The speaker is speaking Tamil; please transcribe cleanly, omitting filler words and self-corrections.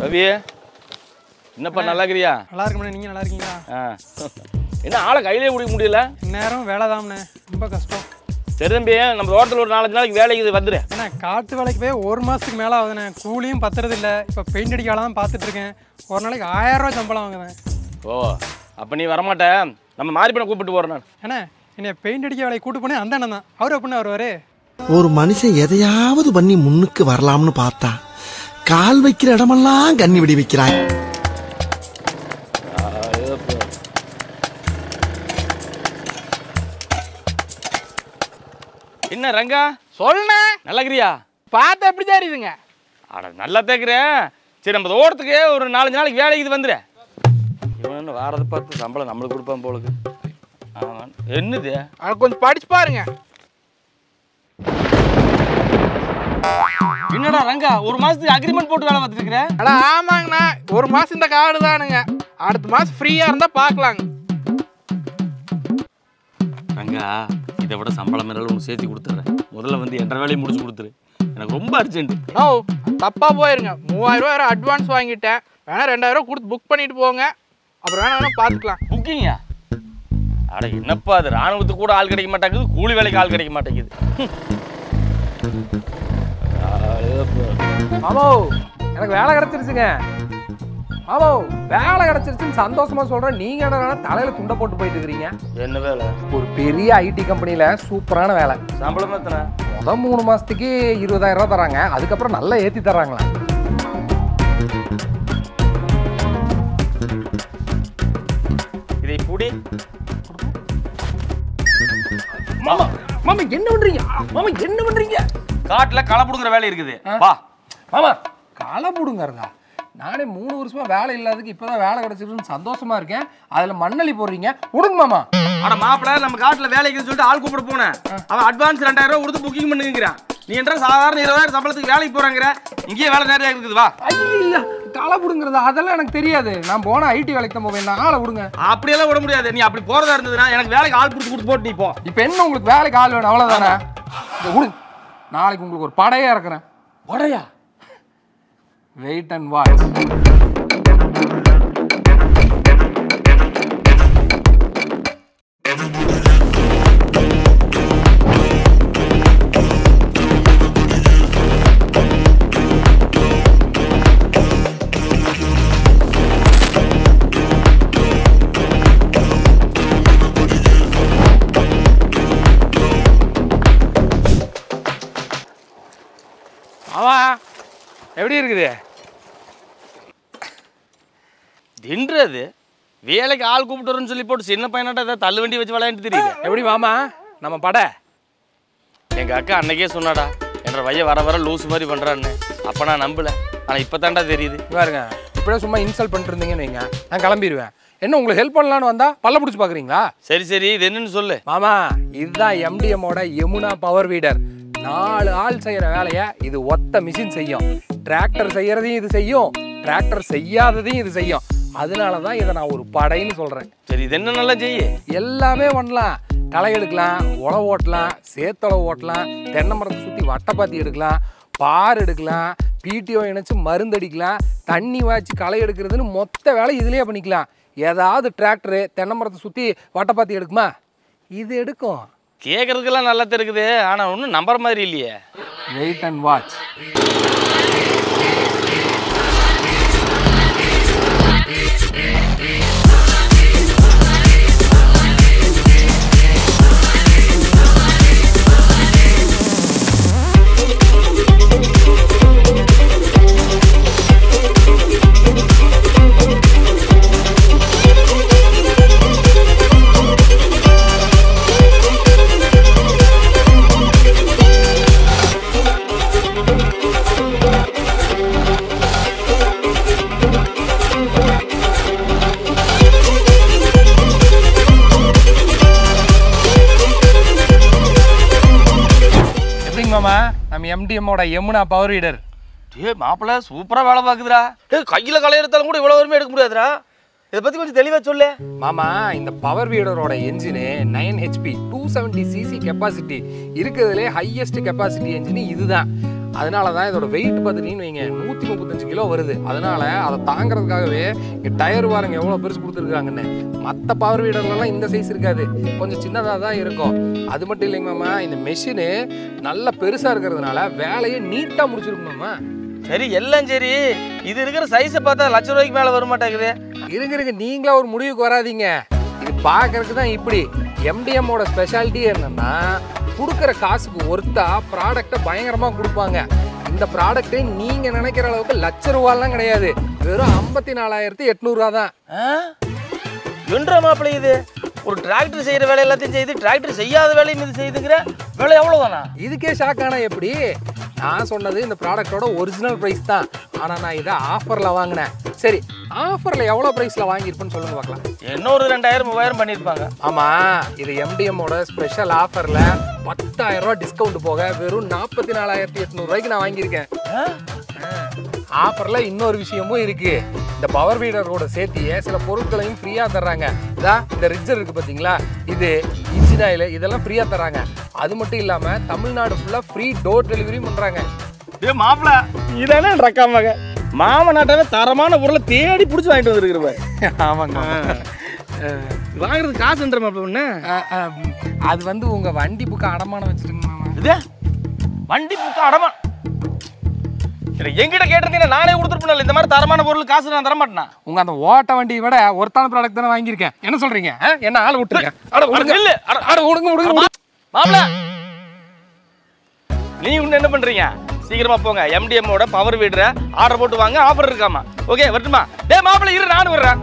ரவி என்னப்பா நல்லா இருக்கிறியா? நல்லா இருக்குண்ணே. நீங்கள் நல்லா இருக்கீங்களா? என்ன ஆளை கையிலே பிடிக்க முடியல? நேரம் வேலை தான்ண்ணே, ரொம்ப கஷ்டம். சரி தம்பி, நம்ம தோட்டத்தில் ஒரு 4-5 நாளைக்கு வேலைக்கு வந்துடு. ஏன்னா காட்டு வேலைக்கு போய் 1 மாதத்துக்கு மேலே ஆகுதுண்ணே. கூலியும் பத்துறது இல்லை. இப்போ பெயிண்ட் அடிக்க வேலை தான் பார்த்துட்டு இருக்கேன். ஒரு நாளைக்கு 1000 ரூபா சம்பளம் வாங்குவேன். ஓ, அப்போ நீ வரமாட்ட, நம்ம மாறிப்பண்ண கூப்பிட்டு போகிறேன் நான். ஏன்னா என்னை பெயிண்ட் அடிக்க வேலையை கூட்டு போனேன் அந்த அண்ணன் தான். அவர் எப்படின்னா வருவார்? ஒரு மனுஷன் எதையாவது பண்ணி முன்னுக்கு வரலாம்னு பார்த்தா கால் வைக்கிற இடமெல்லாம் கண்ணி விடி வைக்கிறாய். என்ன ரங்கா சொல்லுண்ணே. நல்லா இருக்கிறியா? பார்த்தா எப்படி தான் இருக்குதுங்க? அட நல்லா தேக்கிறேன். சரி, நம்ம தோட்டத்துக்கு ஒரு 4-5 நாளைக்கு வேலைக்கு வந்துடு. இவன் வாரத்தை பார்த்து சம்பளம் நம்மளுக்கு கொடுப்பான் போலுக்கு. ஆமாம், என்னது அது கொஞ்சம் படிச்சு பாருங்க. என்னடா ரங்கா, 1 மாசத்துக்கு அக்ரிமெண்ட் போட்டு வேலை பார்த்துட்டு இருக்கிற? அட ஆமாங்கண்ணா, 1 மாதம் இந்த கார்டு தானுங்க. அடுத்த மாதம் ஃப்ரீயாக இருந்தால் பார்க்கலாங்க. ரங்கா, இதை விட சம்பளம் மேலே ஒன்று சேர்த்து கொடுத்துட்றேன். முதல்ல வந்து 8 வேலையை முடிச்சு கொடுத்துரு, எனக்கு ரொம்ப அர்ஜென்ட். நோ, தப்பாக போயிருங்க. 3000 ரூபா அட்வான்ஸ் வாங்கிட்டேன். வேணா 2000 கொடுத்து புக் பண்ணிட்டு போங்க. அப்புறம் வேணா பார்த்துக்கலாம். புக்கிங்கா? அட என்னப்பா, அது ராணுவத்துக்கு கூட ஆள் கிடைக்க மாட்டேங்குது, கூலி வேலைக்கு ஆள் கிடைக்க மாட்டேங்குது. மாமோ, எனக்கு வேலை கிடைச்சிருச்சுங்க. மாமோ, வேலை கிடைச்சிருச்சுன்னு சந்தோஷமா சொல்றேன். நீங்க என்ன தலையில துண்டை போட்டு போயிட்டு இருக்கிறீங்க? என்ன வேலை? ஒரு பெரிய ஐடி கம்பெனில சூப்பரான வேலை. சம்பளம் எத்தனை? முதல் 3 மாசத்துக்கு 20,000 ரூபா தராங்க. அதுக்கப்புறம் நல்லா ஏத்தி தர்றாங்களா? இதை பூடி. மாமா, மாமா என்ன பண்றீங்க? மாமா என்ன பண்றீங்க? காட்டுல களை புடுங்குற வேலை இருக்குது, வா. மாமா, களை புடுங்கறதா? நானே 3 வருஷமா வேலை இல்லாததுக்கு இப்பதான் வேலை கிடைச்சிருக்குன்னு சந்தோஷமா இருக்கேன். அதுல மண்ணலி போடுறீங்க, விடுங்க மாமா. அட மாப்பிள்ள, நம்ம காட்டுல வேலைக்கு சொல்லிட்டு ஆள் கூப்பிட போனேன். அவன் அட்வான்ஸ் 2000 ரூபா கொடுத்து புக்கிங் பண்ணுங்கிறான். நீ என்ற சாதாரண 20,000 சம்பளத்துக்கு வேலைக்கு போறாங்கிற, இங்கேயே வேலை நிறைய இருக்குது, வா. ஐயா, களை புடுங்கறதா? அதெல்லாம் எனக்கு தெரியாது. நான் போன ஐடி வேலைக்கு தான் போவேன். ஆளை விடுங்க. அப்படியெல்லாம் விட முடியாது. நீ அப்படி போறதா இருந்ததுன்னா எனக்கு வேலைக்கு ஆள் கொடுத்து போட்டு நீ போ. இப்ப என்ன உங்களுக்கு வேலைக்கு ஆள் வேணும் அவ்வளவுதானே? விடுங்க, நாளைக்கு உங்களுக்கு ஒரு படையா இருக்கிறேன். படையா? Wait and watch. ஆமா, எப்படி இருக்குது? தின்றது வேலைக்கு ஆள் கூப்பிட்டு வரேன்னு சொல்லி போட்டு சின்ன பையனாட்ட ஏதாவது தள்ளு வண்டி வச்சு விளையாண்டு தெரியுது. எப்படி மாமா நம்ம படை? எங்க அக்கா அன்னைக்கே சொன்னாடா, என்ற பையன் வர வர லூஸ் மாதிரி பண்றான்னு. அப்ப நான் நம்பல, ஆனா இப்பதான்டா தெரியுது. பாருங்க, இப்படியே சும்மா இன்சல்ட் பண்ணிட்டு இருந்தீங்கன்னு வைங்க, நான் கிளம்பிடுவேன். என்ன உங்களுக்கு ஹெல்ப் பண்ணலான்னு வந்தா பல்ல பிடிச்சி பாக்குறீங்களா? சரி சரி, இது என்னன்னு சொல்லு. மாமா, இதுதான் எம்டிஎம்மோட யமுனா பவர் வீடர். 4 ஆள் செய்யற வேலையை இது ஒத்த மிஷின் செய்யும். டிராக்டர் செய்யறதையும் இது செய்யும், டிராக்டர் செய்யாததையும் இது செய்யும். அதனாலதான் இதை நான் ஒரு படைன்னு சொல்றேன். சரி, இது என்ன நல்லா செய்ய? எல்லாமே பண்ணலாம். களை எடுக்கலாம், உழவு ஓட்டலாம், சேத்தொழவு ஓட்டலாம், தென்னை மரத்தை சுற்றி வட்டைப்பாத்தி எடுக்கலாம், பார் எடுக்கலாம், பிடிஓ இணைச்சு மருந்து அடிக்கலாம், தண்ணி வாய்ச்சி களை எடுக்கிறதுன்னு மொத்த வேலை இதுலேயே பண்ணிக்கலாம். ஏதாவது டிராக்டரு தென்னை மரத்தை சுற்றி வட்டைப்பாத்தி எடுக்குமா? இது எடுக்கும். கேட்கறதுக்கெல்லாம் நல்லா இருக்குது, ஆனா ஒன்றும் நம்புற மாதிரி இல்லையே. Wait and watch. மாமா, நம்ம எம்டிஎம்மோட யமுனா பவர் வீடர். மாப்பிள்ள சூப்பரா வேலை பாக்குதுடா. கையில களை எடுத்தாலும் கூட இவ்வளவு வருமே எடுக்க முடியாதுடா. இதை பத்தி கொஞ்சம் தெளிவா சொல்லு. மாமா, இந்த பவர் வீடரோட என்ஜினு 9 HP 270cc கெப்பாசிட்டி இருக்கிறதுலே ஹையஸ்ட் கெப்பாசிட்டி என்ஜின் இதுதான். அதனால தான் இதோட வெயிட் பார்த்துட்டீங்கன்னு வைங்க 135 கிலோ வருது. அதனால அதை தாங்கிறதுக்காகவே இங்கே டயர் பாருங்க எவ்வளோ பெருசு கொடுத்துருக்காங்கன்னு. மற்ற பவர் வீடர்லாம் இந்த சைஸ் இருக்காது, கொஞ்சம் சின்னதாக தான் இருக்கும். அது மட்டும் இல்லைங்க மாமா, இந்த மெஷினு நல்ல பெருசாக இருக்கிறதுனால வேலையை நீட்டாக முடிச்சிருக்கும் மாமா. சரி எல்லாம் சரி, இது இருக்கிற சைஸை பார்த்தா ₹1,00,000 மேலே வர மாட்டேங்குது. இருங்க நீங்களா ஒரு முடிவுக்கு வராதீங்க. இது பார்க்கறதுக்கு தான் இப்படி. எம்டிஎம்மோட ஸ்பெஷாலிட்டி என்னன்னா கொடுக்குற காசுக்கு ஒர்த்தா ப்ராடக்டை பயங்கரமாக கொடுப்பாங்க. இந்த ப்ராடக்ட்டே நீங்கள் நினைக்கிற அளவுக்கு ₹1,00,000 கிடையாது, வெறும் 54,800 தான். என்ற மாப்பிள்ளை இது ஒரு டிராக்டர் செய்கிற வேலை எல்லாத்தையும் செய்யுது, டிராக்டர் செய்யாத வேலையும் இது செய்யுதுங்கிற வேலை எவ்வளோதானா? இதுக்கே ஷாக் ஆனா எப்படி? நான் சொன்னது இந்த ப்ராடக்டோட ஒரிஜினல் ப்ரைஸ் தான், ஆனால் நான் இதை ஆஃபரில் வாங்கினேன். சரி, ஆஃபரில் எவ்வளோ ப்ரைஸில் வாங்கியிருப்பேன்னு சொல்லுங்க பார்க்கலாம். என்ன ஒரு 2,000-3,000 பண்ணியிருப்பாங்க. ஆமாம், இது எம்டிஎம்மோட ஸ்பெஷல் ஆஃபரில் ₹10,000 டிஸ்கவுண்ட் போக வெறும் ₹44,800 நான் வாங்கியிருக்கேன். ஆஃபரில் இன்னொரு விஷயமும் இருக்கு. இந்த பவர் வீடரோட சேர்த்தியே சில பொருட்களையும் ஃப்ரீயாக தர்றாங்க. இந்த ரிட்ஜர் இருக்கு பார்த்தீங்களா, இது இன்ஜின் ஆயில் இதெல்லாம் ஃப்ரீயாக தர்றாங்க. அது மட்டும் இல்லாமல் தமிழ்நாடு ஃபுல்லாக ஃப்ரீ டோர் டெலிவரியும் பண்ணுறாங்க. ஏ மாப்பிள்ள, இதானே ரக்காமக மாமனாட்டாவே தரமான பொருளை தேடி பிடிச்சி வாங்கிட்டு வந்துருக்குற. ஆமாங்க, வாங்குறது காசுன்ற மாப்பிள்ள ஒன்று. அது வந்து உங்கள் வண்டி புக்கை அடமானம் வச்சுருங்க மாமா. இது வண்டி புக்கை அடமானம் என்கிட்ட கேட்டிருந்தீங்கன்னா நானே கொடுத்துருப்பேன். இந்த மாதிரி தரமான பொருள் காசு நான் தரமாட்டேனா? உங்க அந்த ஓட்ட வண்டியை விட ஒருத்தான ப்ராடக்ட் தானே வாங்கியிருக்கேன். என்ன சொல்றீங்க? என்ன ஆள் விட்டுருங்க? மாப்பிள்ள, நீ இன்னும் என்ன பண்றீங்க? சீக்கிரமா போங்க, எம்டிஎம்மோட பவர் வீடரை ஆர்டர் போட்டு வாங்க, ஆஃபர் இருக்காமா. ஓகே வரட்டுமா? டே மாப்பிள்ள இரு, நானும் வர்றேன்.